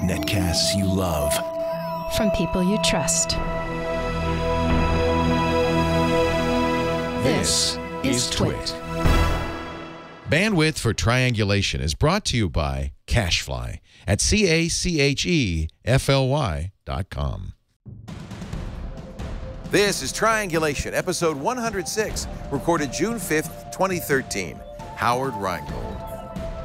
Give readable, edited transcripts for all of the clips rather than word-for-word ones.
Netcasts you love. From people you trust. This is Twit. Bandwidth for Triangulation is brought to you by Cashfly at CACHEFLY.com. This is Triangulation, episode 106, recorded June 5th, 2013. Howard Rheingold.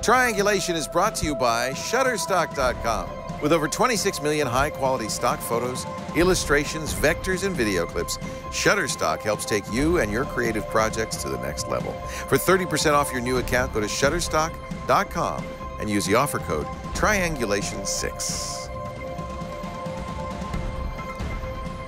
Triangulation is brought to you by Shutterstock.com. With over 26 million high-quality stock photos, illustrations, vectors, and video clips, Shutterstock helps take you and your creative projects to the next level. For 30% off your new account, go to Shutterstock.com and use the offer code Triangulation6.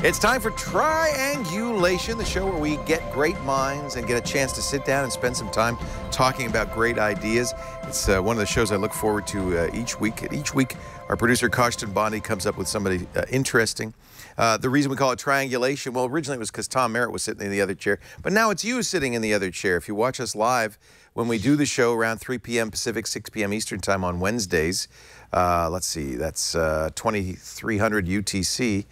It's time for Triangulation, the show where we get great minds and get a chance to sit down and spend some time talking about great ideas. It's one of the shows I look forward to each week. Each week, our producer, Karsten Bondi, comes up with somebody interesting. The reason we call it Triangulation, well, originally it was because Tom Merritt was sitting in the other chair, but now it's you sitting in the other chair. If you watch us live, when we do the show around 3 p.m. Pacific, 6 p.m. Eastern Time on Wednesdays, let's see, that's 2300 UTC.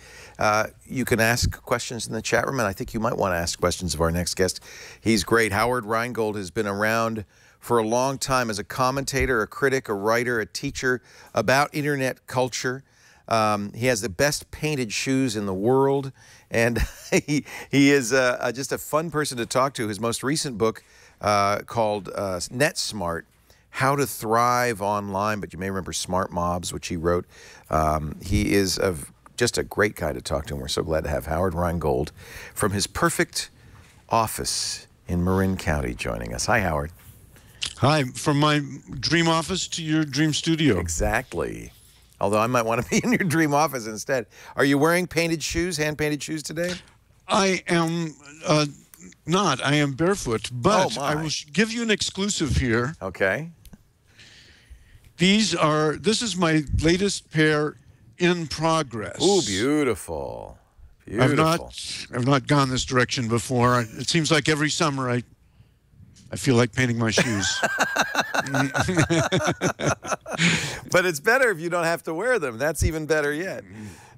You can ask questions in the chat room, and I think you might want to ask questions of our next guest. He's great. Howard Rheingold has been around for a long time as a commentator, a critic, a writer, a teacher about internet culture. He has the best painted shoes in the world, and he is just a fun person to talk to. His most recent book called NetSmart, How to Thrive Online, but you may remember Smart Mobs, which he wrote. He is just a great guy to talk to, and we're so glad to have Howard Rheingold from his perfect office in Marin County joining us. Hi, Howard. Hi, from my dream office to your dream studio. Exactly. Although I might want to be in your dream office instead. Are you wearing painted shoes, hand-painted shoes today? I am not. I am barefoot, but I will give you an exclusive here. Okay. This is my latest pair in progress. Ooh, beautiful. Beautiful. I've not gone this direction before. It seems like every summer I feel like painting my shoes. But it's better if you don't have to wear them. That's even better yet.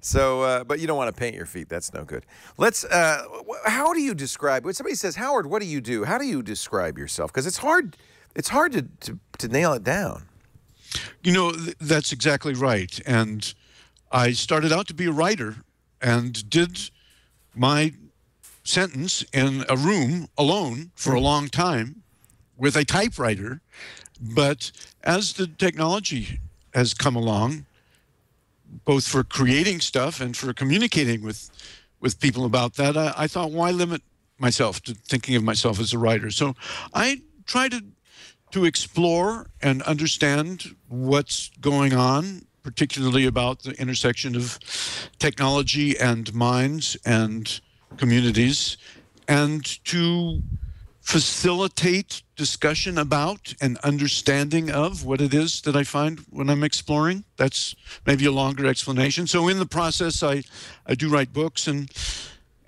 So, but you don't want to paint your feet. That's no good. Let's, how do you describe, when somebody says, Howard, what do you do? How do you describe yourself? Because it's hard to nail it down. You know, that's exactly right. And I started out to be a writer and did my sentence in a room alone for a long time with a typewriter. But as the technology has come along, both for creating stuff and for communicating with people about that, I thought, why limit myself to thinking of myself as a writer? So I try to explore and understand what's going on, particularly about the intersection of technology and minds and communities, and to facilitate discussion about and understanding of what it is that I find when I'm exploring. That's maybe a longer explanation. So in the process, I do write books and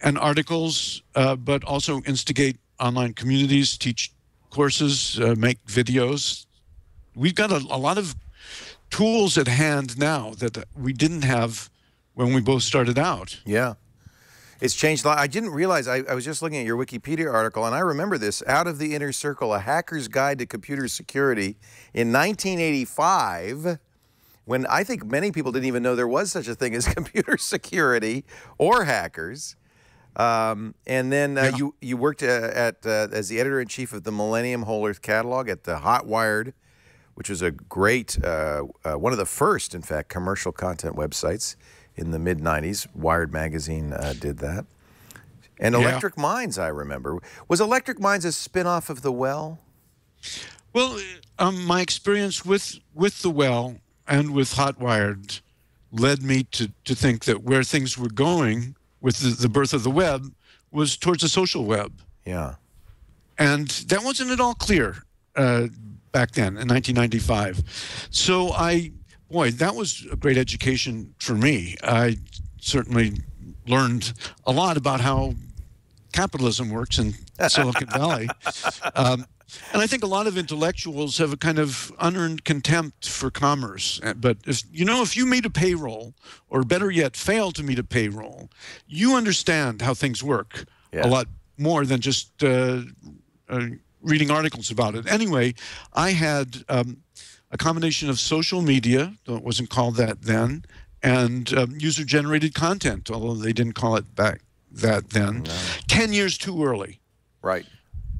articles, but also instigate online communities, teach courses, make videos. We've got a lot of tools at hand now that we didn't have when we both started out. Yeah. It's changed a lot. I didn't realize, I was just looking at your Wikipedia article, and I remember this, Out of the Inner Circle, A Hacker's Guide to Computer Security, in 1985, when I think many people didn't even know there was such a thing as computer security or hackers. And then you worked as the editor-in-chief of the Millennium Whole Earth Catalog at the Hot Wired, which was a great, one of the first, in fact, commercial content websites in the mid-90s. Wired magazine did that. And Electric Minds, I remember. Was Electric Minds a spin-off of The Well? Well, my experience with The Well and with Hot Wired led me to think that where things were going with the birth of the web was towards the social web. Yeah. And that wasn't at all clear back then in 1995. So boy, that was a great education for me. I certainly learned a lot about how capitalism works in Silicon Valley. And I think a lot of intellectuals have a kind of unearned contempt for commerce. But if you meet a payroll, or better yet, fail to meet a payroll, you understand how things work a lot more than just reading articles about it. Anyway, I had a combination of social media, though it wasn't called that then, and user-generated content, although they didn't call it that then. No. 10 years too early. Right.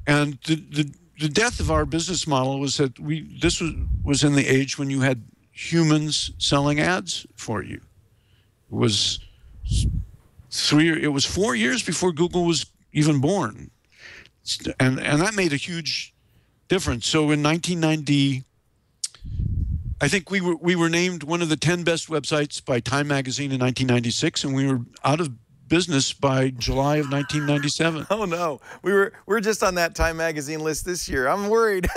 And the death of our business model was that this was in the age when you had humans selling ads for you. It was 4 years before Google was even born. And that made a huge difference. So in 1990, I think we were named one of the 10 best websites by Time Magazine in 1996, and we were out of business by July of 1997. Oh no, we're just on that Time Magazine list this year. I'm worried.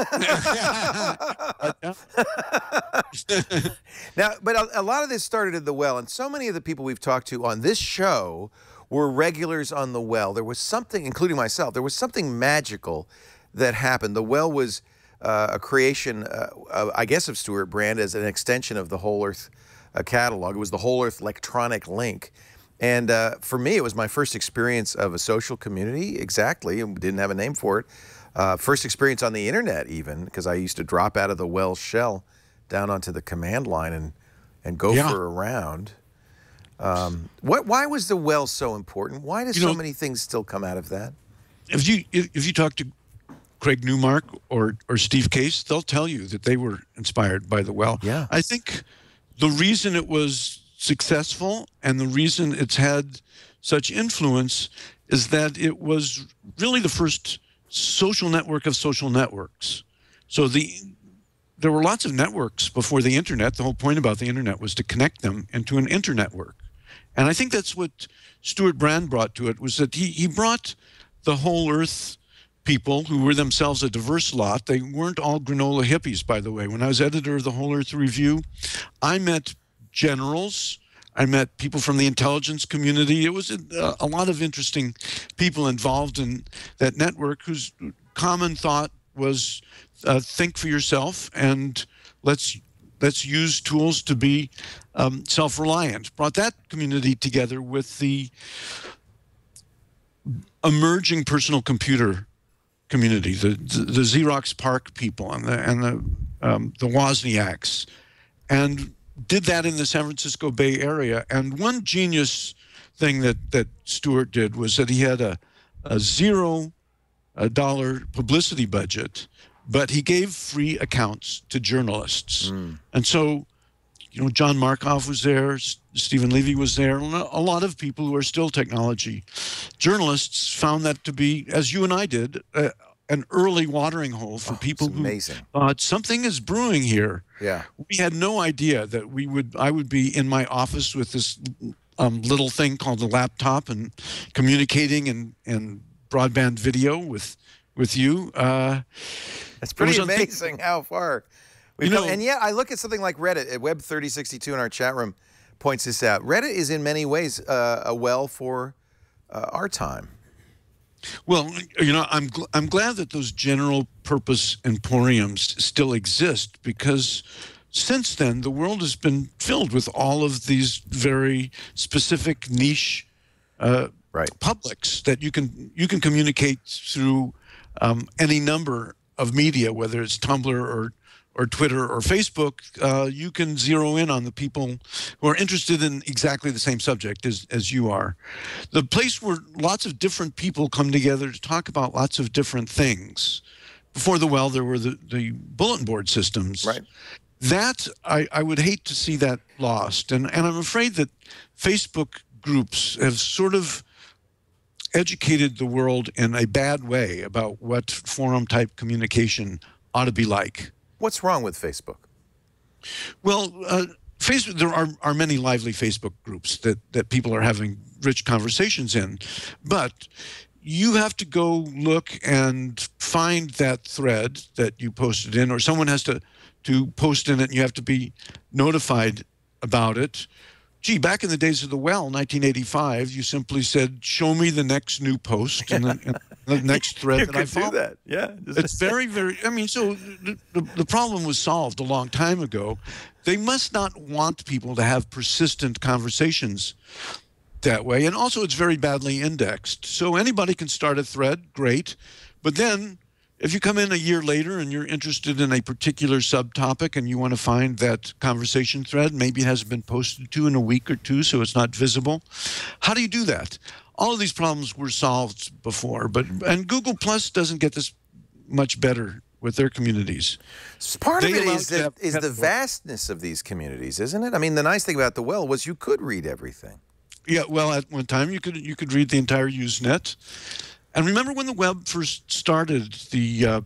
Now, but a lot of this started at the Well, and so many of the people we've talked to on this show were regulars on the Well. There was something, including myself, there was something magical that happened. The Well was a creation, I guess, of Stuart Brand as an extension of the Whole Earth catalog. It was the Whole Earth electronic link. And for me, it was my first experience of a social community, exactly, and didn't have a name for it. First experience on the internet even, because I used to drop out of the Well shell down onto the command line and go for a round. Why was the Well so important? Why do so many things still come out of that? If you talk to Craig Newmark or Steve Case, they'll tell you that they were inspired by the Well. Yeah. I think the reason it was successful and the reason it's had such influence is that it was really the first social network of social networks. So there were lots of networks before the internet. The whole point about the internet was to connect them into an internetwork. And I think that's what Stuart Brand brought to it, was that he brought the Whole Earth people who were themselves a diverse lot. They weren't all granola hippies, by the way. When I was editor of the Whole Earth Review, I met generals. I met people from the intelligence community. It was a lot of interesting people involved in that network whose common thought was think for yourself and let's use tools to be self-reliant. Brought that community together with the emerging personal computer community, the Xerox PARC people and the Wozniaks, and did that in the San Francisco Bay Area. And one genius thing that Stuart did was that he had a $0 publicity budget, but he gave free accounts to journalists. And so, John Markoff was there, Stephen Levy was there, a lot of people who are still technology journalists found that to be, as you and I did, an early watering hole for people who thought something is brewing here. Yeah, we had no idea that I would be in my office with this little thing called a laptop and communicating and broadband video with you. It's pretty amazing how far we've come. And yeah, I look at something like Reddit. At Web 3062 in our chat room points this out. Reddit is in many ways a well for our time. Well, I'm glad that those general purpose emporiums still exist, because since then the world has been filled with all of these very specific niche publics that you can communicate through any number of media, whether it's Tumblr or Twitter or Facebook. You can zero in on the people who are interested in exactly the same subject as you are. The place where lots of different people come together to talk about lots of different things. Before the Well, there were the bulletin board systems. Right. That, I would hate to see that lost. And I'm afraid that Facebook groups have sort of educated the world in a bad way about what forum-type communication ought to be like. What's wrong with Facebook? Well, Facebook, there are many lively Facebook groups that people are having rich conversations in, but you have to go look and find that thread that you posted in, or someone has to post in it, and you have to be notified about it. gee, back in the days of the well, 1985, you simply said, show me the next new post and the next thread that I follow. You could do that, yeah. It's very, very, I mean, so the problem was solved a long time ago. They must not want people to have persistent conversations that way. And also, it's very badly indexed. So anybody can start a thread, great. But then, if you come in a year later and you're interested in a particular subtopic and you want to find that conversation thread, maybe it hasn't been posted to in a week or two, so it's not visible. How do you do that? All of these problems were solved before, and Google Plus doesn't get this much better with their communities. Part of it is the vastness of these communities, isn't it? I mean, the nice thing about the well was you could read everything. Yeah, well, at one time you could read the entire Usenet. And remember when the web first started, the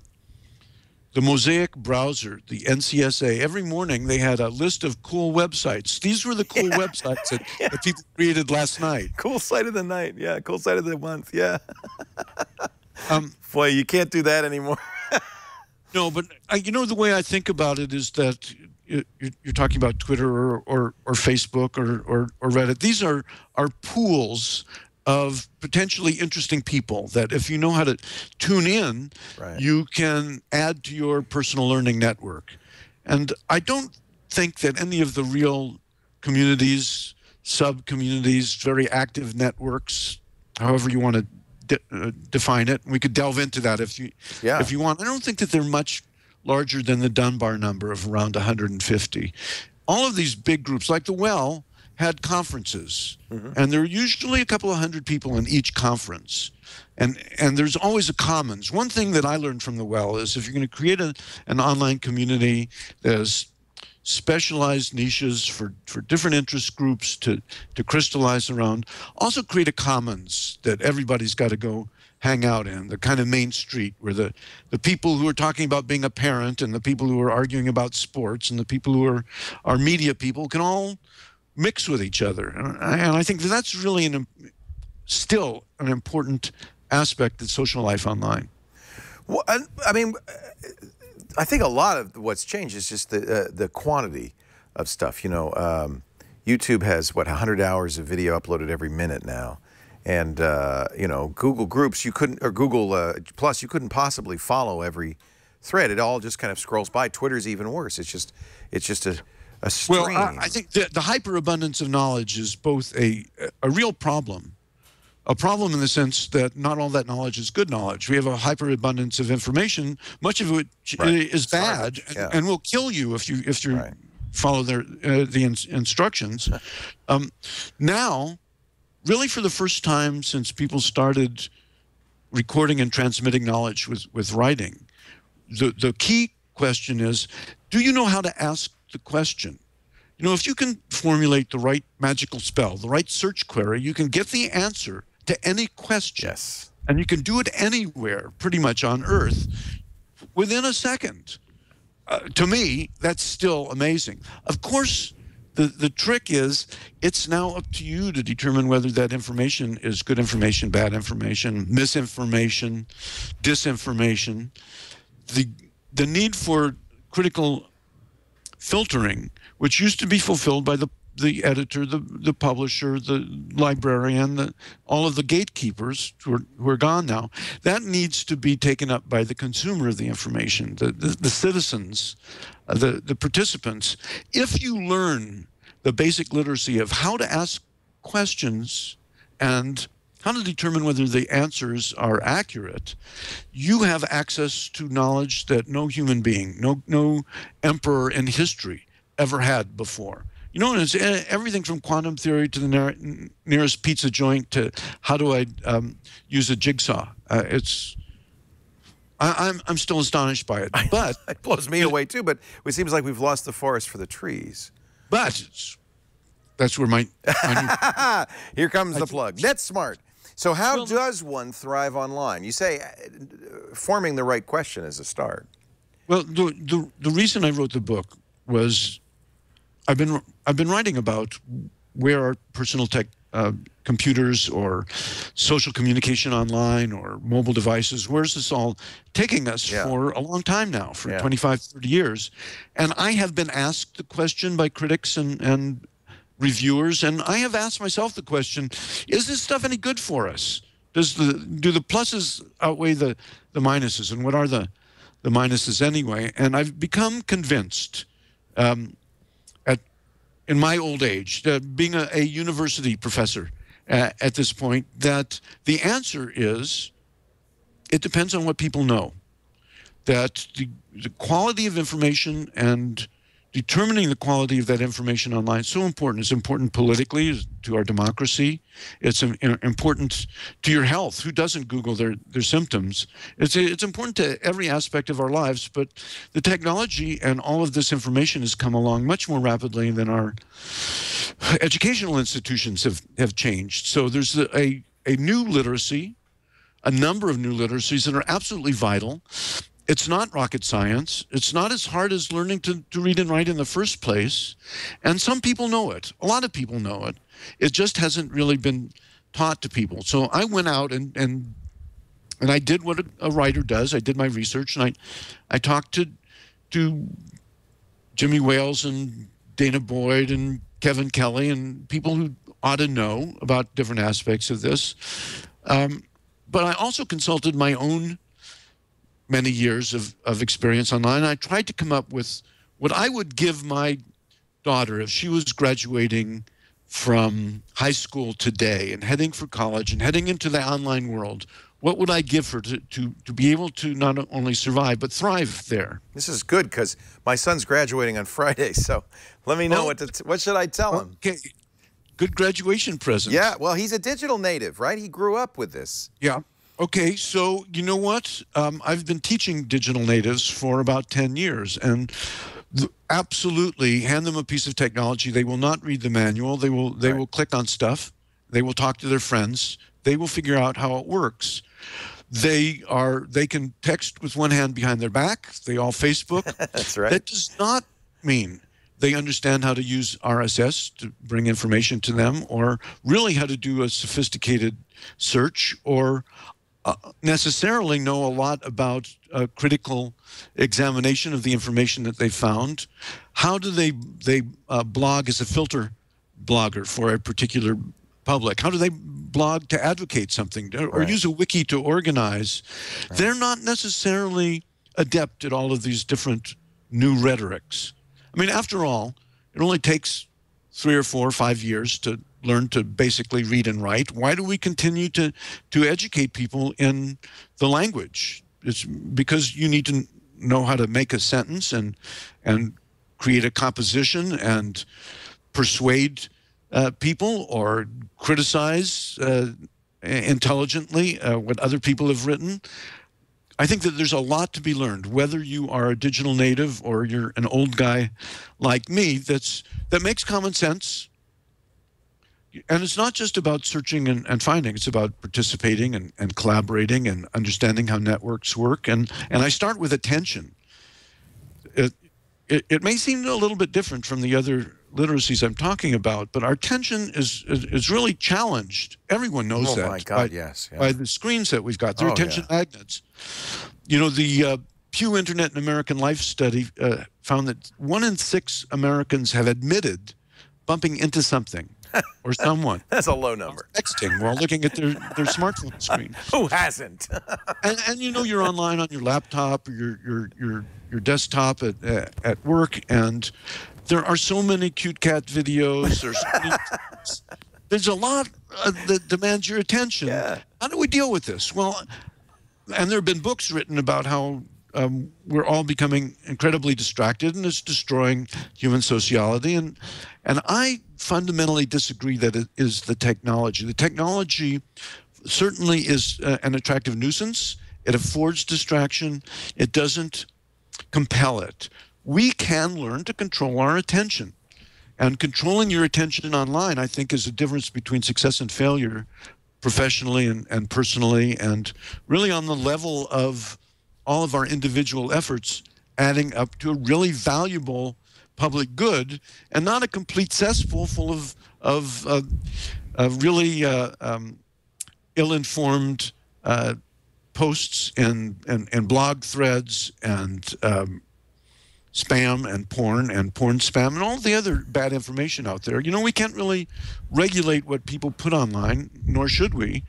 Mosaic browser, the NCSA, every morning they had a list of cool websites. These were the cool websites that people created last night. Cool site of the night, yeah. Cool site of the month, yeah. Boy, you can't do that anymore. No, but you know, the way I think about it is that you're talking about Twitter or Facebook or Reddit. These are pools of potentially interesting people that if you know how to tune in, you can add to your personal learning network. And I don't think that any of the real communities, sub-communities, very active networks, however you want to define it, we could delve into that if you want. I don't think that they're much larger than the Dunbar number of around 150. All of these big groups, like the Well, had conferences, and there are usually a couple of hundred people in each conference, and there's always a commons. One thing that I learned from the Well is if you're going to create an online community, there's specialized niches for different interest groups to crystallize around. Also create a commons that everybody's got to go hang out in, the kind of main street where the people who are talking about being a parent and the people who are arguing about sports and the people who are media people can all mix with each other. And I think that's really still an important aspect of social life online. Well, I mean, I think a lot of what's changed is just the quantity of stuff. You know, YouTube has, 100 hours of video uploaded every minute now. And, you know, Google Groups, or Google Plus, you couldn't possibly follow every thread. It all just kind of scrolls by. Twitter's even worse. It's just a stream. Well, I think the hyperabundance of knowledge is both a real problem. A problem in the sense that not all that knowledge is good knowledge. We have a hyperabundance of information. Much of it is bad and will kill you if you follow the instructions. Now, really for the first time since people started recording and transmitting knowledge with writing, the key question is, do you know how to ask the question? You know, if you can formulate the right magical spell, the right search query, you can get the answer to any question. Yes. And you can do it anywhere, pretty much on Earth, within a second. To me, that's still amazing. Of course, the trick is it's now up to you to determine whether that information is good information, bad information, misinformation, disinformation. The need for critical filtering, which used to be fulfilled by the editor, the publisher, the librarian, all of the gatekeepers who are gone now, that needs to be taken up by the consumer of the information, the citizens, the participants. If you learn the basic literacy of how to ask questions and how to determine whether the answers are accurate, you have access to knowledge that no human being, no emperor in history ever had before. You know, and it's everything from quantum theory to the nearest pizza joint to how do I use a jigsaw. I'm still astonished by it. But it blows me away too. But it seems like we've lost the forest for the trees. But that's where my here comes the plug. NetSmart. So how does one thrive online? You say forming the right question is a start. Well, the reason I wrote the book was I've been writing about where our personal tech computers or social communication online or mobile devices, where's this all taking us for a long time now, for 25, 30 years. And I have been asked the question by critics and reviewers, and I have asked myself the question, is this stuff any good for us? Do the pluses outweigh the minuses, and what are the minuses anyway? And I've become convinced in my old age, being a university professor at this point, that the answer is it depends on what people know. That the quality of information and determining the quality of that information online is so important. It's important politically to our democracy. It's important to your health. Who doesn't Google their symptoms? It's important to every aspect of our lives, but the technology and all of this information has come along much more rapidly than our educational institutions have changed. So there's a new literacy, a number of new literacies that are absolutely vital. It's not rocket science. It's not as hard as learning to read and write in the first place. And some people know it. A lot of people know it. It just hasn't really been taught to people. So I went out and I did what a writer does. I did my research, and I talked to Jimmy Wales and Dana Boyd and Kevin Kelly and people who ought to know about different aspects of this. But I also consulted my own many years of experience online. I tried to come up with what I would give my daughter if she was graduating from high school today and heading for college and heading into the online world. What would I give her to be able to not only survive, but thrive there? This is good because my son's graduating on Friday, so let me know what should I tell him? Okay, good graduation present. Yeah, well, he's a digital native, right? He grew up with this. Yeah. Okay, so you know what? I've been teaching digital natives for about 10 years, and absolutely hand them a piece of technology. They will not read the manual. They will click on stuff. They will talk to their friends. They will figure out how it works. They can text with one hand behind their back. They all Facebook. That's right. That does not mean they understand how to use RSS to bring information to them, or really how to do a sophisticated search, or necessarily know a lot about critical examination of the information that they found. How do they blog as a filter blogger for a particular public? How do they blog to advocate something, or use a wiki to organize? Right. They're not necessarily adept at all of these different new rhetorics. I mean, after all, it only takes 3 or 4 or 5 years to learn to basically read and write. Why do we continue to educate people in the language? It's because you need to know how to make a sentence and create a composition and persuade people, or criticize intelligently what other people have written. I think that there's a lot to be learned, whether you are a digital native or you're an old guy like me that makes common sense. And it's not just about searching and finding. It's about participating and collaborating and understanding how networks work. And I start with attention. It may seem a little bit different from the other literacies I'm talking about, but our attention is really challenged. Everyone knows that. Oh, my God, yes. Yeah. By the screens that we've got. They're attention magnets. You know, the Pew Internet and American Life study found that 1 in 6 Americans have admitted bumping into something or someone. That's a low number. Texting while looking at their smartphone screen. Who hasn't? and you know, you're online on your laptop or your desktop at work, and there are so many cute cat videos. There's a lot that demands your attention. Yeah. How do we deal with this? Well, and there have been books written about how we're all becoming incredibly distracted, and it's destroying human sociality. And I fundamentally disagree that it is the technology. The technology certainly is an attractive nuisance. It affords distraction. It doesn't compel it. We can learn to control our attention. And controlling your attention online, I think, is a difference between success and failure, professionally and personally, and really on the level of all of our individual efforts adding up to a really valuable public good, and not a complete cesspool full of really ill-informed posts and blog threads and spam and porn spam and all the other bad information out there. You know, we can't really regulate what people put online, nor should we.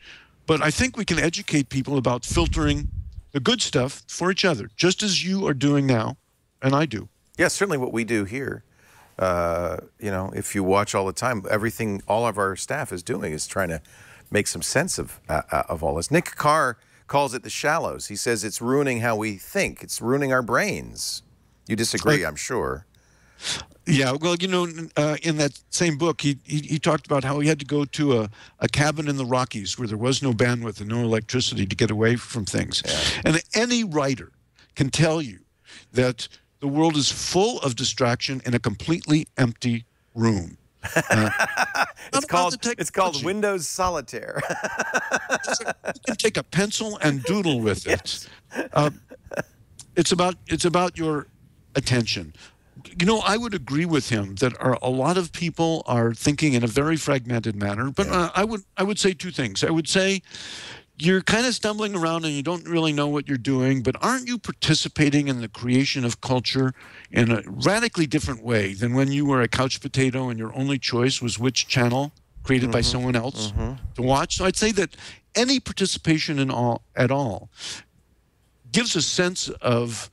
But I think we can educate people about filtering the good stuff for each other, just as you are doing now, and I do. Yeah, certainly what we do here. You know, if you watch all the time, everything all of our staff is doing is trying to make some sense of all this. Nick Carr calls it the shallows. He says it's ruining how we think. It's ruining our brains. You disagree, I'm sure. Yeah, well, you know, in that same book, he talked about how he had to go to a cabin in the Rockies where there was no bandwidth and no electricity to get away from things. Yeah. And any writer can tell you that the world is full of distraction in a completely empty room. It's called Windows Solitaire. You can take a pencil and doodle with it. Yes. It's about your attention. You know, I would agree with him that a lot of people are thinking in a very fragmented manner. But I would say two things. I would say you're kind of stumbling around and you don't really know what you're doing, but aren't you participating in the creation of culture in a radically different way than when you were a couch potato and your only choice was which channel created by someone else to watch? So I'd say that any participation at all gives a sense of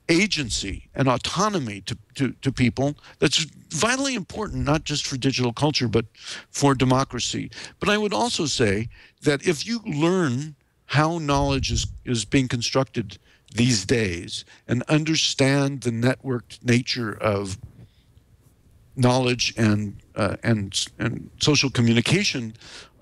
agency and autonomy to people that's vitally important, not just for digital culture, but for democracy. But I would also say that if you learn how knowledge is being constructed these days and understand the networked nature of knowledge and social communication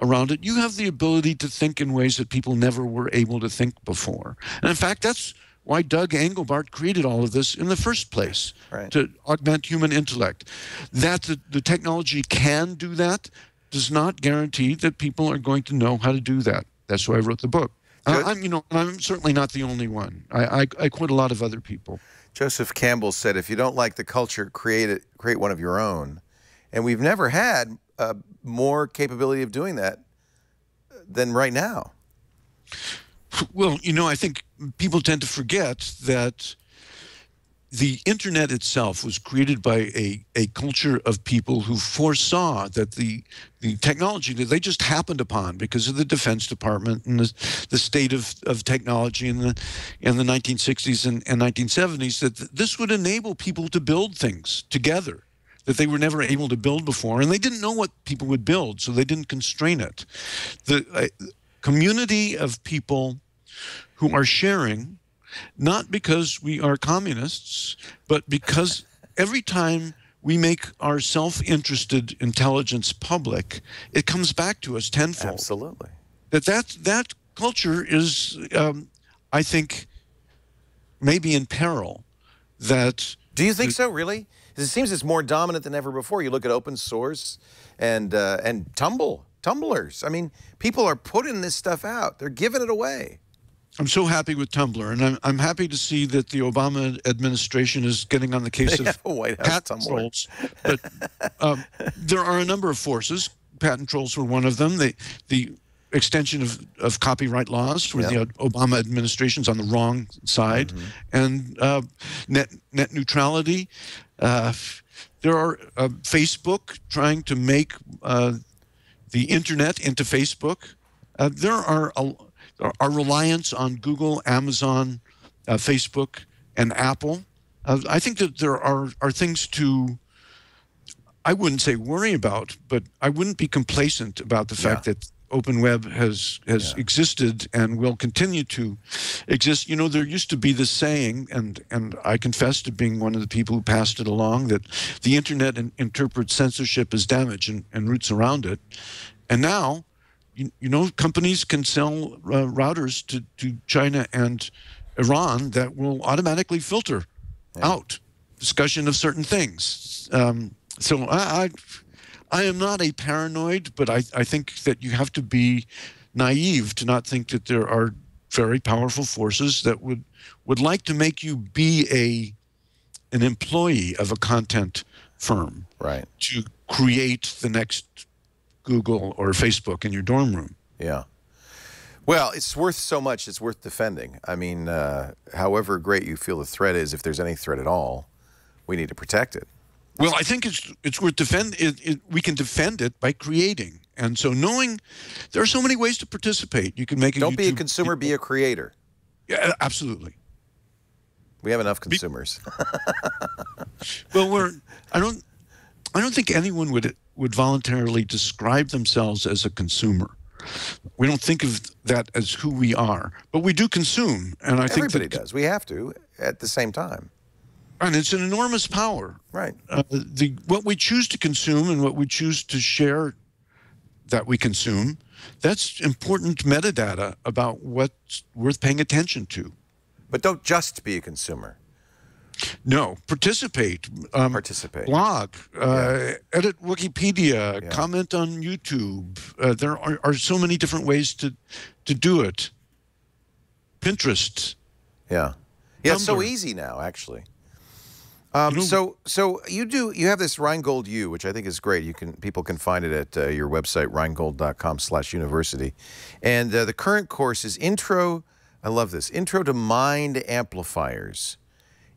around it, you have the ability to think in ways that people never were able to think before. And in fact, that's why Doug Engelbart created all of this in the first place, to augment human intellect. That the technology can do that does not guarantee that people are going to know how to do that. That's why I wrote the book. I'm certainly not the only one. I quote a lot of other people. Joseph Campbell said, if you don't like the culture, create one of your own. And we've never had more capability of doing that than right now. Well, you know, I think people tend to forget that the internet itself was created by a culture of people who foresaw that the technology that they just happened upon because of the Defense Department and the state of technology in the 1960s and 1970s, that this would enable people to build things together that they were never able to build before. And they didn't know what people would build, so they didn't constrain it. The community of people who are sharing, not because we are communists, but because every time we make our self-interested intelligence public, it comes back to us tenfold. Absolutely. That culture is, I think, maybe in peril. Do you think so, really? It seems it's more dominant than ever before. You look at open source and tumblers. I mean, people are putting this stuff out. They're giving it away. I'm so happy with Tumblr, and I'm happy to see that the Obama administration is getting on the case of patent trolls. But there are a number of forces. Patent trolls were one of them. The extension of copyright laws where the Obama administration's on the wrong side, and net neutrality. There are Facebook trying to make the internet into Facebook. There are our reliance on Google, Amazon, Facebook, and Apple. I think that there are things to, I wouldn't say worry about, but I wouldn't be complacent about the fact that open web has existed and will continue to exist. You know, there used to be this saying, and I confess to being one of the people who passed it along, that the internet interprets censorship as damage and roots around it. And now, you know, companies can sell routers to China and Iran that will automatically filter out discussion of certain things. So I am not a paranoid, but I think that you have to be naive to not think that there are very powerful forces that would like to make you be an employee of a content firm, to create the next Google or Facebook in your dorm room. Yeah. Well, it's worth so much, it's worth defending. I mean, however great you feel the threat is, if there's any threat at all, we need to protect it. Well, I think it's worth we can defend it by creating. And so knowing there are so many ways to participate. You can make a Don't be a YouTube consumer, be a creator. Yeah, absolutely. We have enough consumers. Well, I don't think anyone would voluntarily describe themselves as a consumer. We don't think of that as who we are, but we do consume, and I think everybody does. We have to at the same time. And it's an enormous power. Right. What we choose to consume and what we choose to share that we consume, that's important metadata about what's worth paying attention to. But don't just be a consumer. No, participate. Participate. Blog, edit Wikipedia, comment on YouTube. There are so many different ways to do it. Pinterest. Yeah. Yeah, it's so easy now, actually. So you have this Rheingold U, which I think is great. People can find it at your website, rheingold.com/university. And the current course is Intro, I love this, Intro to Mind Amplifiers.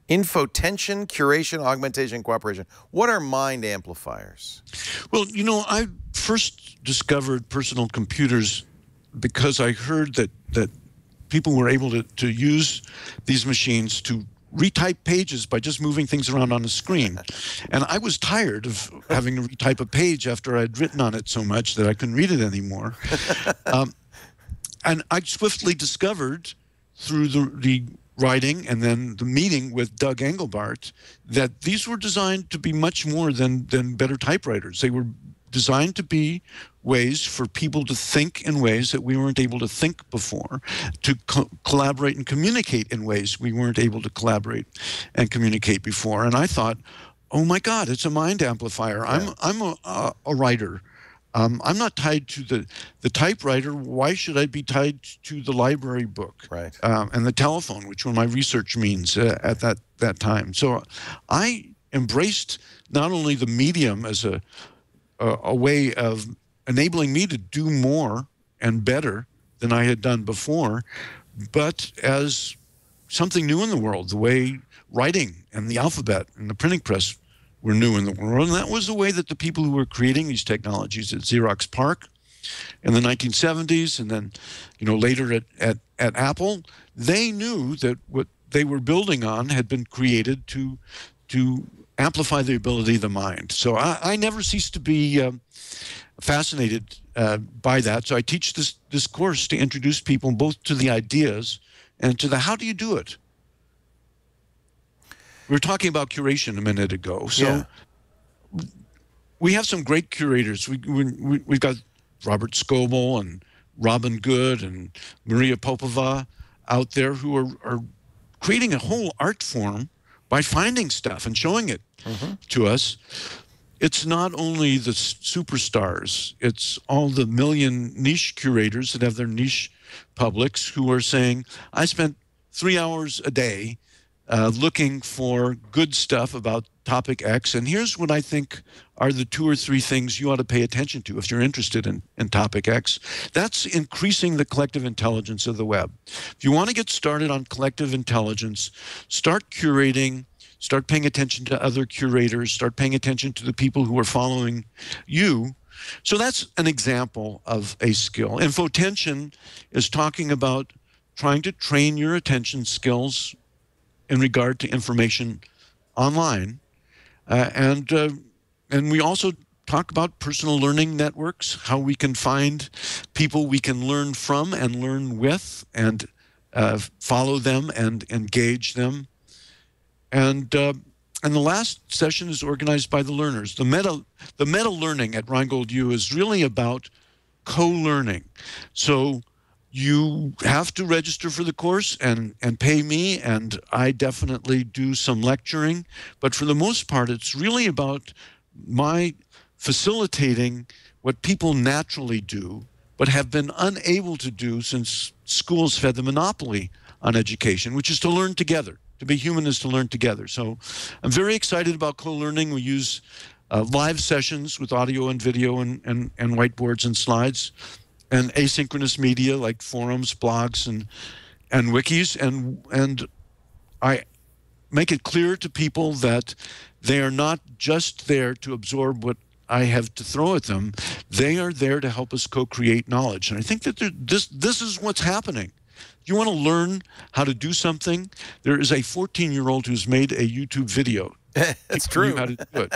Infotension, curation, augmentation, cooperation. What are mind amplifiers? Well, I first discovered personal computers because I heard that people were able to use these machines to retype pages by just moving things around on the screen. And I was tired of having to retype a page after I'd written on it so much that I couldn't read it anymore. And I swiftly discovered through the writing and then the meeting with Doug Engelbart that these were designed to be much more than better typewriters. They were designed to be ways for people to think in ways that we weren't able to think before, to collaborate and communicate in ways we weren't able to collaborate and communicate before. And I thought, oh my God, it's a mind amplifier. Yeah. I'm a writer. I'm not tied to the typewriter. Why should I be tied to the library book? Right. And the telephone, which were my research means at that time. So I embraced not only the medium as a way of enabling me to do more and better than I had done before, but as something new in the world, the way writing and the alphabet and the printing press were new in the world. And that was the way that the people who were creating these technologies at Xerox PARC in the 1970s and then later at Apple, they knew that what they were building on had been created to amplify the ability of the mind. So I never ceased to be fascinated by that. So I teach this course to introduce people both to the ideas and to the how do you do it. We were talking about curation a minute ago. So we have some great curators. We've got Robert Scoble and Robin Good and Maria Popova out there who are creating a whole art form by finding stuff and showing it to us. It's not only the superstars, it's all the million niche curators that have their niche publics who are saying, I spent 3 hours a day looking for good stuff about topic X, and here's what I think are the 2 or 3 things you ought to pay attention to if you're interested in topic X. That's increasing the collective intelligence of the web. If you want to get started on collective intelligence, start curating, start paying attention to other curators, start paying attention to the people who are following you. So that's an example of a skill. Infotension is talking about trying to train your attention skills in regard to information online. And we also talk about personal learning networks, how we can find people we can learn from and learn with and follow them and engage them. And the last session is organized by the learners. The meta learning at Rheingold U is really about co-learning. So you have to register for the course and pay me, and I definitely do some lecturing. But for the most part, it's really about my facilitating what people naturally do, but have been unable to do since schools fed the monopoly on education, which is to learn together. To be human is to learn together. So I'm very excited about co-learning. We use live sessions with audio and video and whiteboards and slides. and asynchronous media like forums, blogs, and wikis, and I make it clear to people that they are not just there to absorb what I have to throw at them. They are there to help us co-create knowledge. And I think that this is what's happening. You want to learn how to do something? There is a 14-year-old who's made a YouTube video. That's true. How to do it.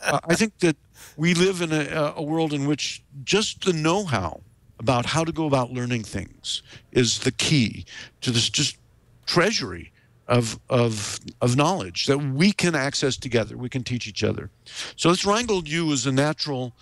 I think that we live in a world in which just the know-how about how to go about learning things is the key to this just treasury of knowledge that we can access together. We can teach each other. So this Rheingold U is a natural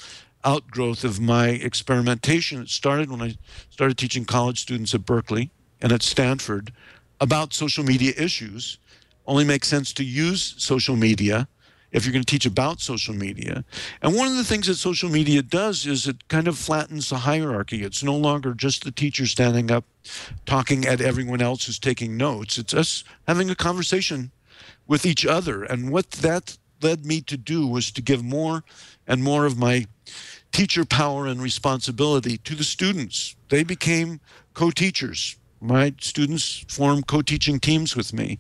outgrowth of my experimentation. It started when I started teaching college students at Berkeley and at Stanford about social media issues. Only makes sense to use social media if you're going to teach about social media. And one of the things that social media does is it kind of flattens the hierarchy. It's no longer just the teacher standing up talking at everyone else who's taking notes. It's us having a conversation with each other. And what that led me to do was to give more and more of my teacher power and responsibility to the students. They became co-teachers. My students formed co-teaching teams with me.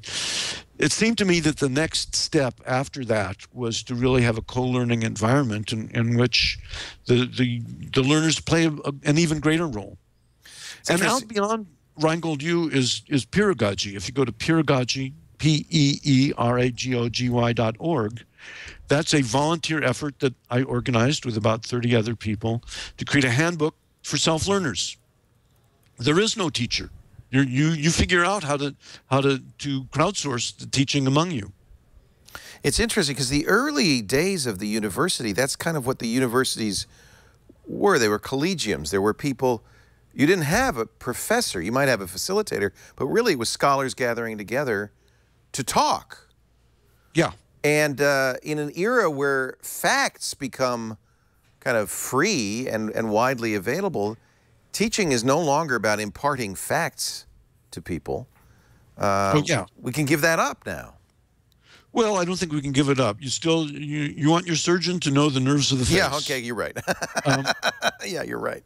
It seemed to me that the next step after that was to really have a co-learning environment in which the learners play an even greater role. And out beyond Rheingold U is pedagogy. If you go to pedagogy, PEERAGOGY.org, that's a volunteer effort that I organized with about 30 other people to create a handbook for self-learners. There is no teacher. You figure out how to crowdsource the teaching among you. It's interesting because the early days of the university, that's kind of what the universities were. They were collegiums. There were people, you didn't have a professor. You might have a facilitator, but really it was scholars gathering together to talk. Yeah. And in an era where facts become kind of free and widely available, teaching is no longer about imparting facts to people. We can give that up now. Well, I don't think we can give it up. You want your surgeon to know the nerves of the face. Yeah, okay, you're right. Yeah, you're right.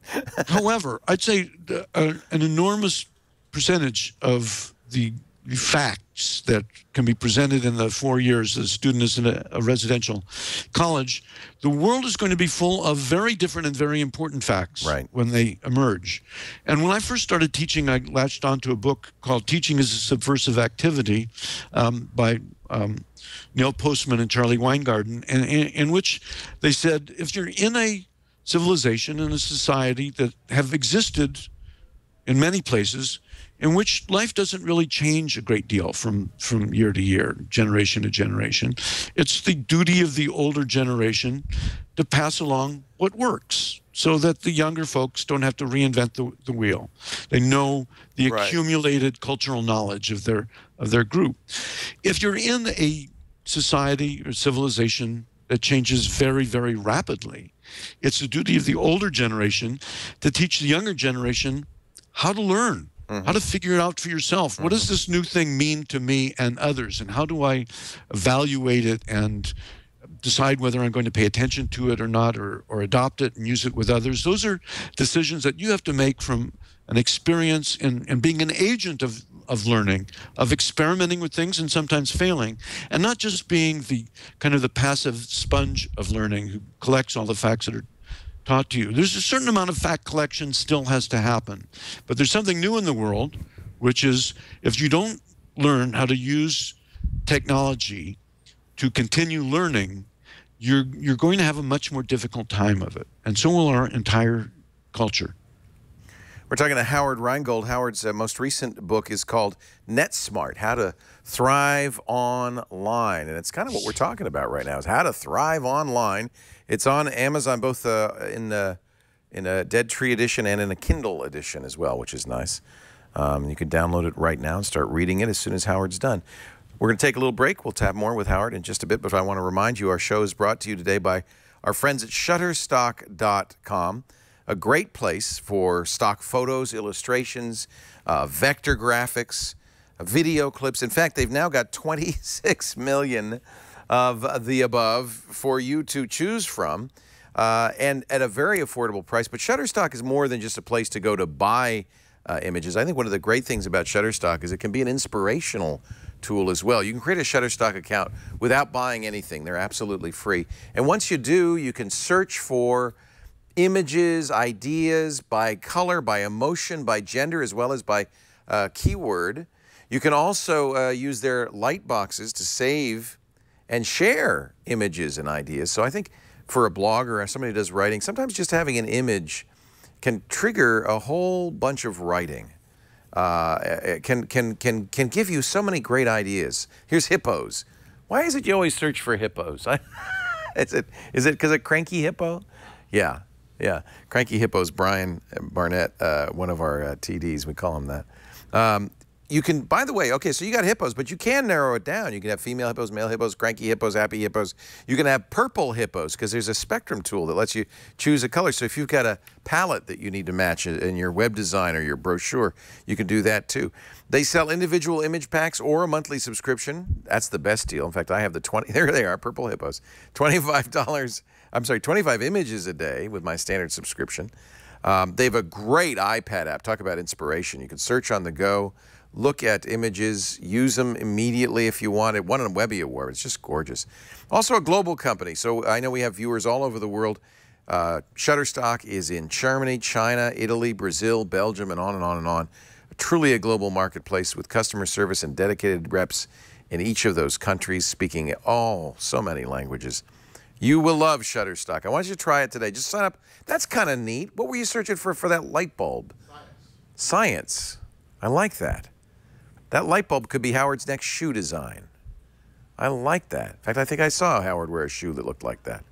However, I'd say an enormous percentage of the facts that can be presented in the 4 years a student is in a residential college, the world is going to be full of very different and very important facts when they emerge. And when I first started teaching, I latched onto a book called Teaching is a Subversive Activity by Neil Postman and Charlie Weingarten, in which they said, if you're in a civilization, in a society that have existed in many places, in which life doesn't really change a great deal from year to year, generation to generation. It's the duty of the older generation to pass along what works so that the younger folks don't have to reinvent the wheel. They know the accumulated cultural knowledge of their group. If you're in a society or civilization that changes very, very rapidly, it's the duty of the older generation to teach the younger generation how to learn. How to figure it out for yourself. What does this new thing mean to me and others? And how do I evaluate it and decide whether I'm going to pay attention to it or not, or adopt it and use it with others? Those are decisions that you have to make from an experience in being an agent of learning, of experimenting with things and sometimes failing, and not just being the kind of the passive sponge of learning who collects all the facts that are taught to you. There's a certain amount of fact collection still has to happen. But there's something new in the world, which is if you don't learn how to use technology to continue learning, you're going to have a much more difficult time of it. And so will our entire culture. We're talking to Howard Rheingold. Howard's most recent book is called NetSmart, How to Thrive Online. And it's kind of what we're talking about right now, is how to thrive online. It's on Amazon, both in a Dead Tree edition and in a Kindle edition as well, which is nice. You can download it right now and start reading it as soon as Howard's done. We're going to take a little break. We'll tap more with Howard in just a bit, but I want to remind you our show is brought to you today by our friends at Shutterstock.com, a great place for stock photos, illustrations, vector graphics, video clips. In fact, they've now got 26 million of the above for you to choose from. and at a very affordable price. But Shutterstock is more than just a place to go to buy images. I think one of the great things about Shutterstock is it can be an inspirational tool as well. You can create a Shutterstock account without buying anything. They're absolutely free. And once you do, you can search for images, ideas by color, by emotion, by gender, as well as by keyword. You can also use their light boxes to save and share images and ideas. So I think for a blogger or somebody who does writing, sometimes just having an image can trigger a whole bunch of writing. It can give you so many great ideas. Here's hippos. Why is it you always search for hippos? Is it because of Cranky Hippo? Yeah. Cranky Hippo's Brian Barnett, one of our TDs. We call him that. You can, by the way, okay, so you got hippos, but you can narrow it down. You can have female hippos, male hippos, cranky hippos, happy hippos. You can have purple hippos because there's a spectrum tool that lets you choose a color. So if you've got a palette that you need to match in your web design or your brochure, you can do that too. They sell individual image packs or a monthly subscription. That's the best deal. In fact, I have the 20, there they are, purple hippos. $25, I'm sorry, 25 images a day with my standard subscription. They have a great iPad app. Talk about inspiration. You can search on the go, look at images, use them immediately if you want. It won a Webby Award. It's just gorgeous. Also a global company. So I know we have viewers all over the world. Shutterstock is in Germany, China, Italy, Brazil, Belgium, and on and on and on. Truly a global marketplace with customer service and dedicated reps in each of those countries speaking so many languages. You will love Shutterstock. I want you to try it today. Just sign up. That's kind of neat. What were you searching for that light bulb? Science. I like that. That light bulb could be Howard's next shoe design. I like that. In fact, I think I saw Howard wear a shoe that looked like that.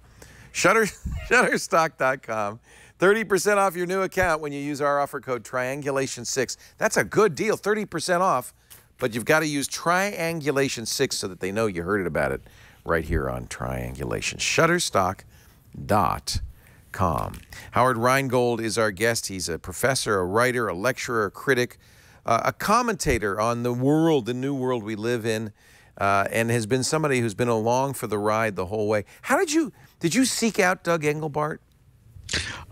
Shutterstock.com. 30% off your new account when you use our offer code Triangulation6. That's a good deal, 30% off, but you've got to use Triangulation6 so that they know you heard about it right here on Triangulation. Shutterstock.com. Howard Rheingold is our guest. He's a professor, a writer, a lecturer, a critic, a commentator on the world, the new world we live in, and has been somebody who's been along for the ride the whole way. How did you seek out Doug Engelbart?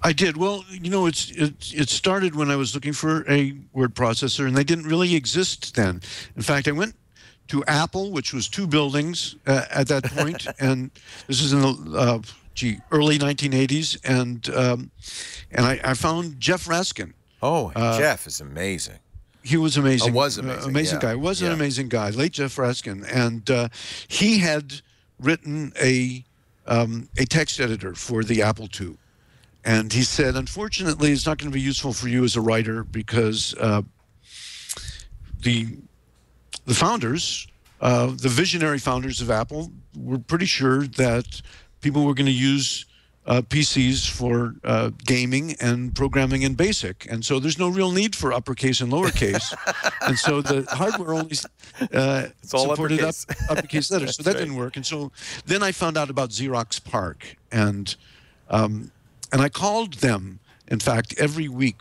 I did. Well, you know, it started when I was looking for a word processor, and they didn't really exist then. In fact, I went to Apple, which was 2 buildings at that point, and this is in the early 1980s, and I found Jeff Raskin. Oh, Jeff is amazing. He was amazing. Was amazing. Amazing guy. Was an amazing guy. Late Jeff Raskin, and he had written a text editor for the Apple II, and he said, unfortunately, it's not going to be useful for you as a writer because the founders, the visionary founders of Apple, were pretty sure that people were going to use PCs for gaming and programming in BASIC, and so there's no real need for uppercase and lowercase, and so the hardware only supported uppercase letters, so that didn't work. And so then I found out about Xerox PARC, and I called them, in fact, every week,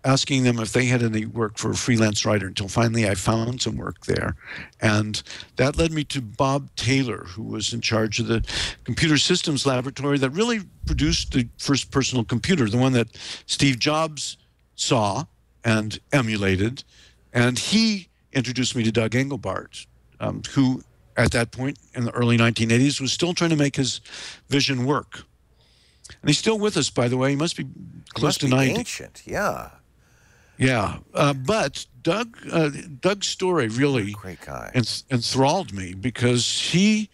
asking them if they had any work for a freelance writer, until finally I found some work there. And that led me to Bob Taylor, who was in charge of the computer systems laboratory that really produced the first personal computer, the one that Steve Jobs saw and emulated. And he introduced me to Doug Engelbart, who at that point in the early 1980s was still trying to make his vision work. And he's still with us, by the way. He must be close to 90. Ancient, yeah. Yeah, but Doug's story really great guy. Enthralled me, because he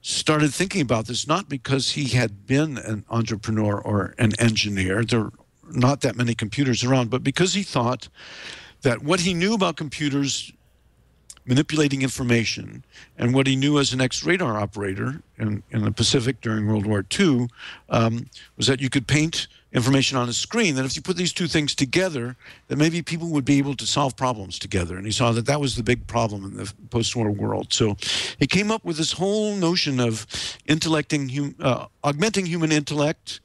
started thinking about this not because he had been an entrepreneur or an engineer. There are not that many computers around, but because he thought that what he knew about computers manipulating information, and what he knew as an ex-radar operator in the Pacific during World War II, was that you could paint information on a screen, that if you put these two things together, that maybe people would be able to solve problems together. And he saw that that was the big problem in the post-war world. So he came up with this whole notion of augmenting human intellect.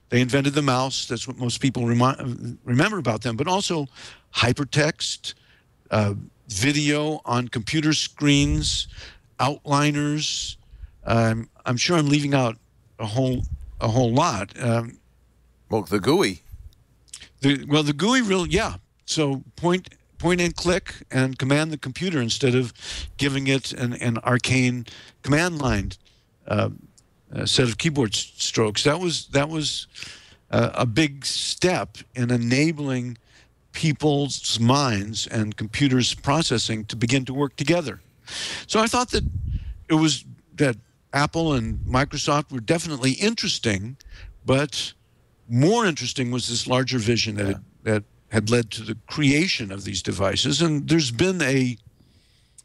They invented the mouse. That's what most people remember about them. But also hypertext, video on computer screens, outliners. I'm sure I'm leaving out a whole a whole lot. Well, the GUI. The GUI So point and click and command the computer instead of giving it an arcane command line set of keyboard strokes. That was a big step in enabling people's minds and computers processing to begin to work together. So I thought that Apple and Microsoft were definitely interesting, but more interesting was this larger vision that had led to the creation of these devices. And there's been a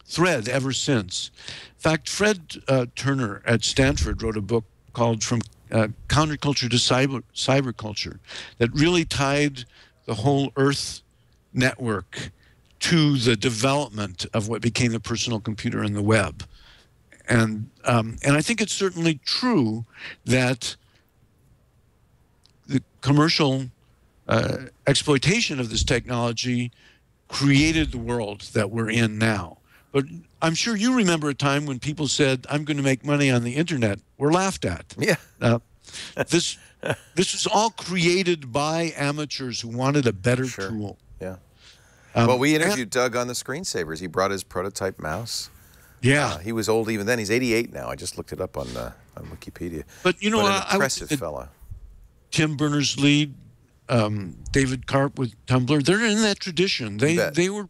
thread ever since. In fact, Fred Turner at Stanford wrote a book called From Counterculture to Cyberculture that really tied the whole Earth network to the development of what became the personal computer and the web. And I think it's certainly true that the commercial exploitation of this technology created the world that we're in now. But I'm sure you remember a time when people said, "I'm going to make money on the internet." We're laughed at. Yeah. This was all created by amateurs who wanted a better tool. Yeah. Well, we interviewed Doug on the Screensavers. He brought his prototype mouse. Yeah. He was old even then. He's 88 now. I just looked it up on Wikipedia. But you know, an impressive fellow. Tim Berners-Lee, David Karp with Tumblr, they're in that tradition. They were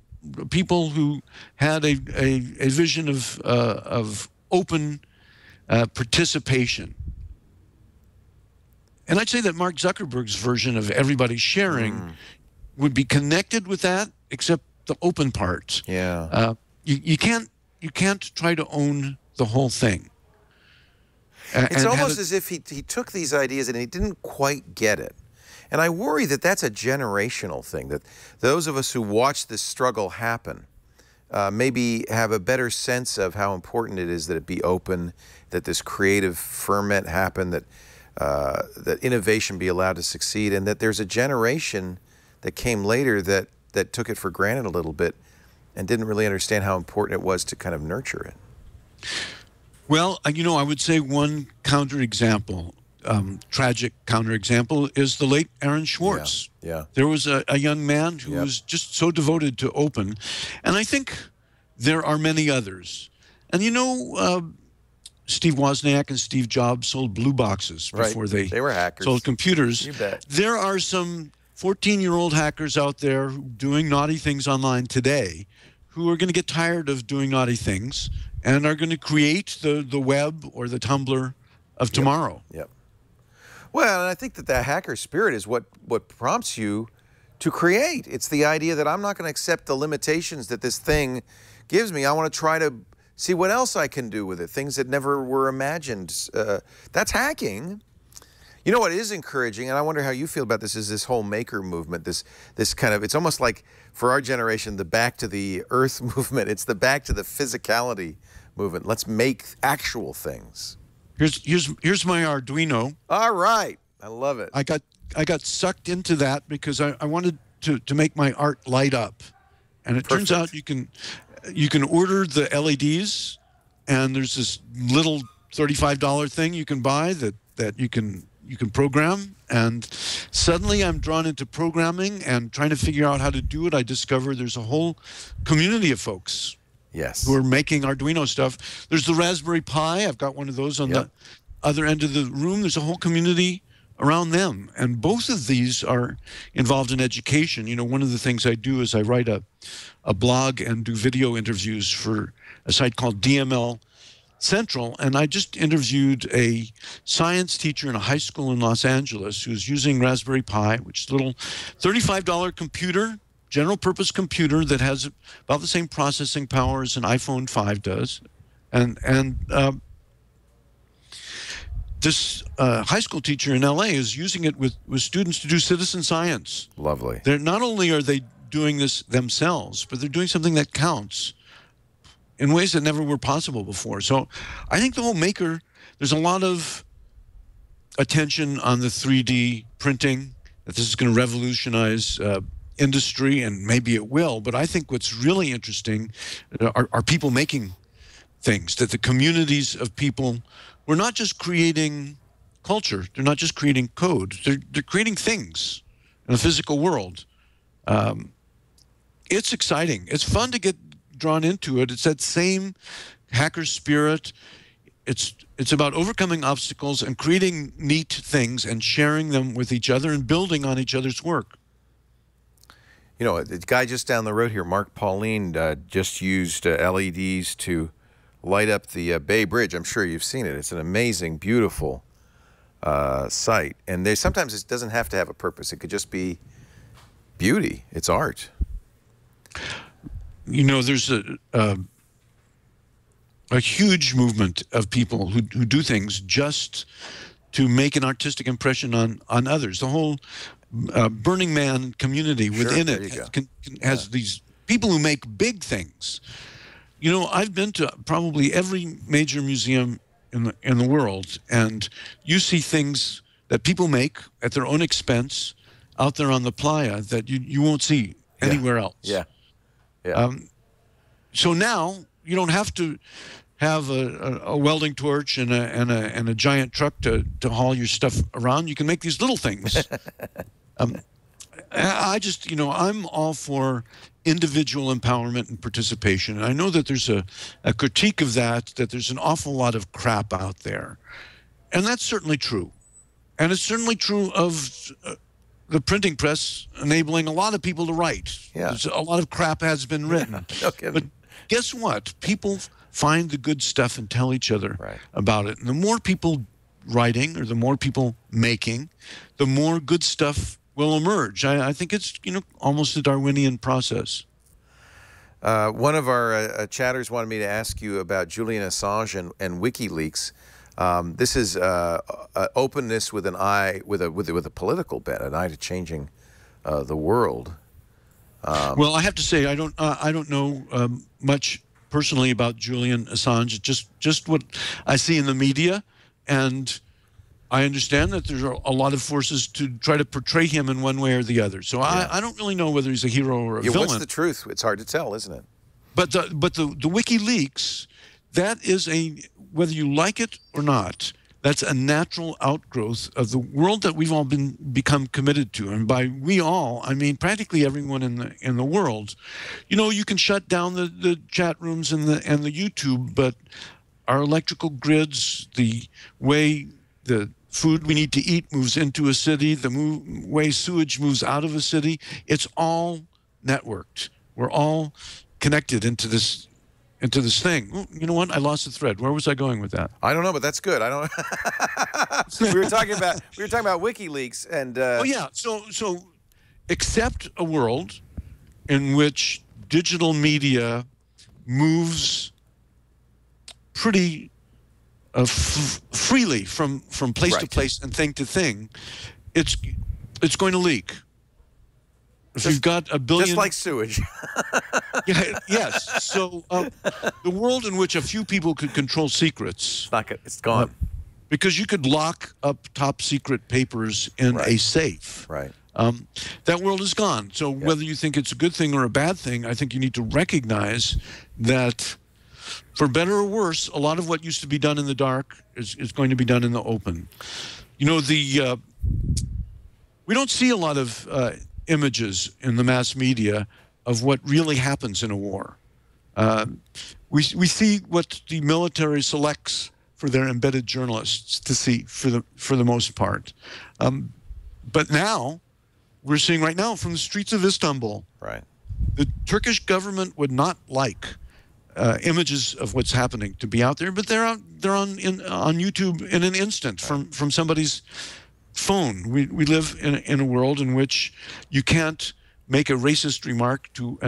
people who had a vision of open participation. And I'd say that Mark Zuckerberg's version of everybody sharing would be connected with that, except the open part. Yeah. You can't try to own the whole thing. It's almost as if he took these ideas and he didn't quite get it. And I worry that that's a generational thing, that those of us who watch this struggle happen maybe have a better sense of how important it is that it be open, that this creative ferment happen, that innovation be allowed to succeed, and that there's a generation that came later that took it for granted a little bit and didn't really understand how important it was to kind of nurture it. Well, I would say one counterexample, tragic counterexample, is the late Aaron Swartz. Yeah. There was a young man who was just so devoted to open, and I think there are many others. And Steve Wozniak and Steve Jobs sold blue boxes before they were hackers. Sold computers. You bet. There are some 14-year-old hackers out there doing naughty things online today who are going to get tired of doing naughty things and are going to create the web or the Tumblr of tomorrow. Yep. Well, and I think that hacker spirit is what prompts you to create. It's the idea that I'm not going to accept the limitations that this thing gives me. I want to try to see what else I can do with it, things that never were imagined. That's hacking. You know what is encouraging, and I wonder how you feel about this, is this whole maker movement, this kind of, it's almost like, for our generation, the back to the earth movement. It's the back to the physicality movement. Let's make actual things. Here's my Arduino. All right. I love it. I got sucked into that because I wanted to make my art light up. And it turns out you can order the LEDs, and there's this little $35 thing you can buy that you can program, and suddenly I'm drawn into programming and trying to figure out how to do it. I discover there's a whole community of folks who are making Arduino stuff. There's the Raspberry Pi. I've got one of those on the other end of the room. There's a whole community around them, and both of these are involved in education. One of the things I do is I write a blog and do video interviews for a site called DML Central, and I just interviewed a science teacher in a high school in Los Angeles who's using Raspberry Pi, which is a little $35 computer, general purpose computer that has about the same processing power as an iPhone 5 does. And this high school teacher in LA is using it with students to do citizen science. Lovely. Not only are they doing this themselves, but they're doing something that counts in ways that never were possible before. So I think the whole maker, there's a lot of attention on the 3D printing, that this is going to revolutionize industry, and maybe it will. But I think what's really interesting are people making things, that the communities of people, we're not just creating culture. They're not just creating code. They're creating things in the physical world. It's exciting. It's fun to get drawn into it. It's that same hacker spirit. It's about overcoming obstacles and creating neat things and sharing them with each other and building on each other's work. You know, the guy just down the road here, Mark Pauline, just used LEDs to light up the Bay Bridge. I'm sure you've seen it. It's an amazing, beautiful sight. And sometimes it doesn't have to have a purpose. It could just be beauty. It's art. You know, there's a huge movement of people who do things just to make an artistic impression on others. The whole Burning Man community within it has these people who make big things. You know, I've been to probably every major museum in the world, and you see things that people make at their own expense out there on the playa that you won't see anywhere else. Yeah. So now you don't have to have a welding torch and a giant truck to haul your stuff around. You can make these little things. I just, you know, I'm all for individual empowerment and participation. And I know that there's a critique of that there's an awful lot of crap out there. And that's certainly true. And it's certainly true of the printing press enabling a lot of people to write. Yeah. A lot of crap has been written. No kidding. But guess what? People find the good stuff and tell each other about it. And the more people writing or the more people making, the more good stuff will emerge. I think it's, you know, almost a Darwinian process. One of our chatters wanted me to ask you about Julian Assange and WikiLeaks. This is openness with an eye, with a political bent, an eye to changing the world. Well, I have to say I don't know much personally about Julian Assange. Just what I see in the media, and I understand that there are a lot of forces to try to portray him in one way or the other. So I don't really know whether he's a hero or a villain. What's the truth? It's hard to tell, isn't it? But the WikiLeaks, that is whether you like it or not, that's a natural outgrowth of the world that we've all become committed to. And by we all, I mean practically everyone in the world. You know, you can shut down the chat rooms and the YouTube, but our electrical grids, the way the food we need to eat moves into a city, the way sewage moves out of a city, it's all networked. We're all connected into this thing. Oh, you know what? I lost the thread. Where was I going with that? I don't know, but that's good. I don't. we were talking about WikiLeaks and. Oh yeah. So accept a world in which digital media moves pretty freely from place to place and thing to thing. It's going to leak. If you've got a billion, just like sewage. Yes. So the world in which a few people could control secrets, it's gone. Because you could lock up top secret papers in a safe. Right. That world is gone. So whether you think it's a good thing or a bad thing, I think you need to recognize that, for better or worse, a lot of what used to be done in the dark is going to be done in the open. You know, we don't see a lot of images in the mass media of what really happens in a war. We see what the military selects for their embedded journalists to see for the most part. But now, we're seeing right now from the streets of Istanbul, the Turkish government would not like images of what's happening to be out there, but they're on YouTube in an instant from somebody's phone. We live in a world in which you can't make a racist remark to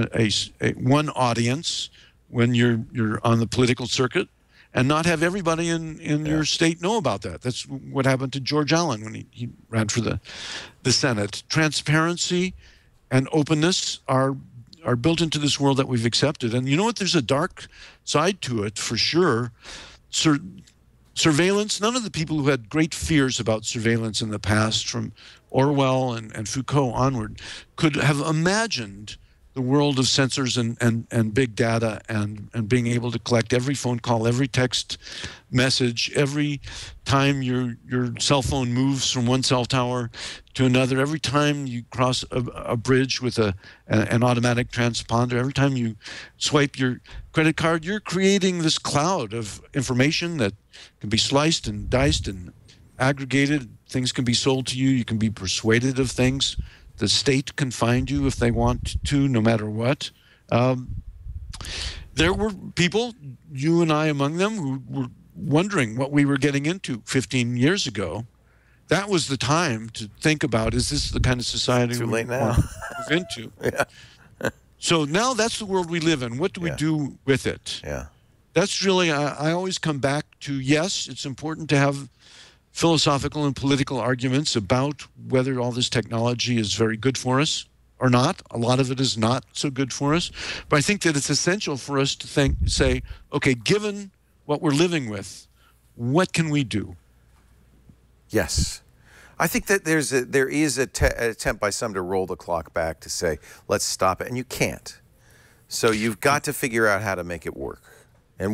one audience when you're on the political circuit and not have everybody in your state know about that. That's what happened to George Allen when he ran for the Senate. Transparency and openness are built into this world that we've accepted. And you know what? There's a dark side to it for sure. Surveillance, none of the people who had great fears about surveillance in the past, from Orwell and Foucault onward, could have imagined the world of sensors and big data and being able to collect every phone call, every text message, every time your cell phone moves from one cell tower to another, every time you cross a bridge with an automatic transponder, every time you swipe your credit card, you're creating this cloud of information that can be sliced and diced and aggregated. Things can be sold to you. You can be persuaded of things. The state can find you if they want to, no matter what. There were people, you and I among them, who were wondering what we were getting into 15 years ago. That was the time to think about, is this the kind of society we want to move into? Yeah. So now that's the world we live in. What do we do with it? Yeah. That's really, I always come back to, yes, it's important to have philosophical and political arguments about whether all this technology is very good for us or not. A lot of it is not so good for us. But I think that it's essential for us to say, okay, given what we're living with, what can we do? Yes. I think that there is an attempt by some to roll the clock back to say, let's stop it. And you can't. So you've got to figure out how to make it work. And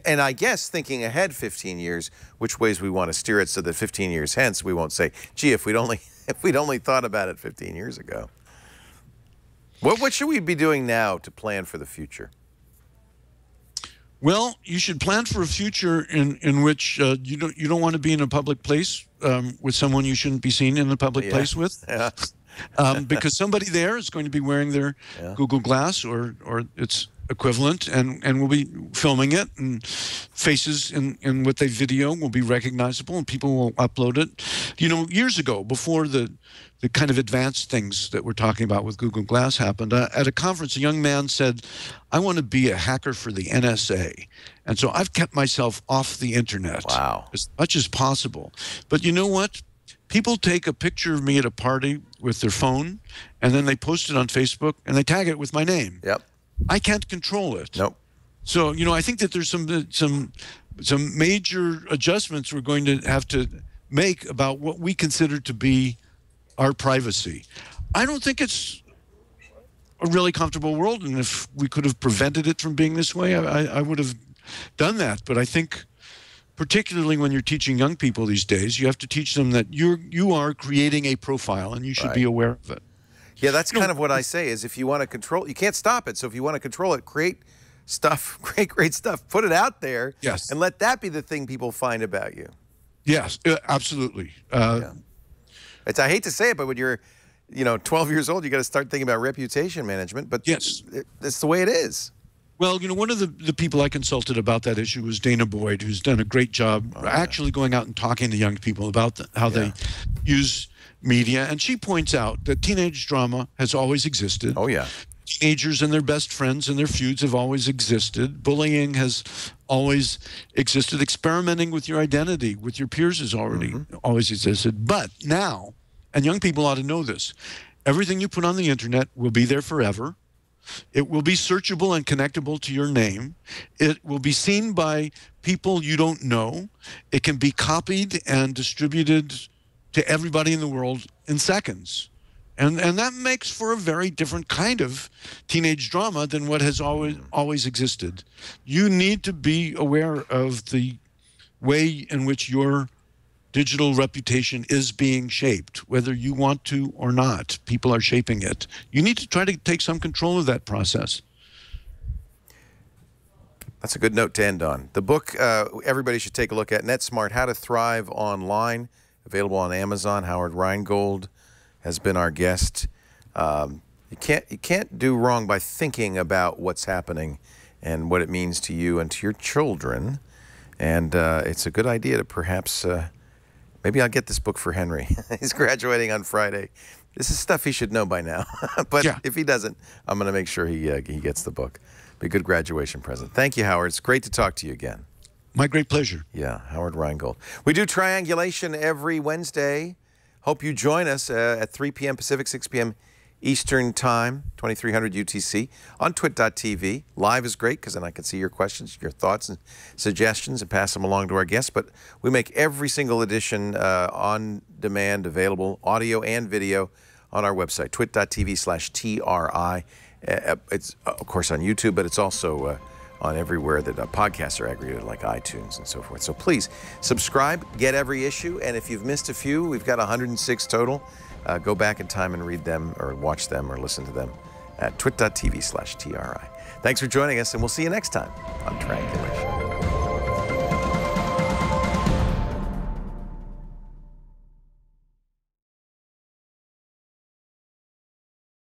I guess thinking ahead 15 years, which ways we want to steer it so that 15 years hence we won't say, gee, if we'd only thought about it 15 years ago. What should we be doing now to plan for the future? Well, you should plan for a future in which you don't want to be in a public place with someone you shouldn't be seen in a public place with. Yeah. Because somebody there is going to be wearing their Google Glass or its equivalent and will be filming it, and faces in what they video will be recognizable, and people will upload it. You know, years ago, before the kind of advanced things that we're talking about with Google Glass happened, at a conference, a young man said, I want to be a hacker for the NSA. And so I've kept myself off the internet as much as possible. But you know what? People take a picture of me at a party with their phone, and then they post it on Facebook, and they tag it with my name. Yep. I can't control it. Nope. So, you know, I think that there's some major adjustments we're going to have to make about what we consider to be our privacy. I don't think it's a really comfortable world, and if we could have prevented it from being this way, I would have done that. But I think, particularly when you're teaching young people these days, you have to teach them that you are creating a profile, and you should be aware of it. Yeah, that's kind of what I say, is if you want to control, you can't stop it. So if you want to control it, create stuff, create great stuff, put it out there, and let that be the thing people find about you. Yes, absolutely. I hate to say it, but when you're, 12 years old, you got to start thinking about reputation management. But it's the way it is. Well, one of the people I consulted about that issue was Dana Boyd, who's done a great job actually going out and talking to young people about how they use media. And she points out that teenage drama has always existed. Oh, yeah. Teenagers and their best friends and their feuds have always existed. Bullying has always existed. Experimenting with your identity, with your peers, has always existed. But now, and young people ought to know this, everything you put on the internet will be there forever. It will be searchable and connectable to your name. It will be seen by people you don't know. It can be copied and distributed to everybody in the world in seconds. And that makes for a very different kind of teenage drama than what has always existed. You need to be aware of the way in which your digital reputation is being shaped, whether you want to or not. People are shaping it. You need to try to take some control of that process. That's a good note to end on. The book everybody should take a look at, NetSmart, How to Thrive Online, available on Amazon. Howard Rheingold has been our guest. You can't do wrong by thinking about what's happening and what it means to you and to your children. And it's a good idea to perhaps, maybe I'll get this book for Henry. He's graduating on Friday. This is stuff he should know by now. But if he doesn't, I'm going to make sure he gets the book. Be a good graduation present. Thank you, Howard. It's great to talk to you again. My great pleasure. Yeah, Howard Rheingold. We do Triangulation every Wednesday. Hope you join us at 3 p.m. Pacific, 6 p.m. Eastern Time, 2300 UTC, on twit.tv. Live is great because then I can see your questions, your thoughts and suggestions and pass them along to our guests. But we make every single edition on demand available, audio and video, on our website, twit.tv/TRI. It's, of course, on YouTube, but it's also on everywhere that podcasts are aggregated, like iTunes and so forth. So please subscribe, get every issue, and if you've missed a few, we've got 106 total. Go back in time and read them or watch them or listen to them at twit.tv/TRI. Thanks for joining us, and we'll see you next time on Triangulation.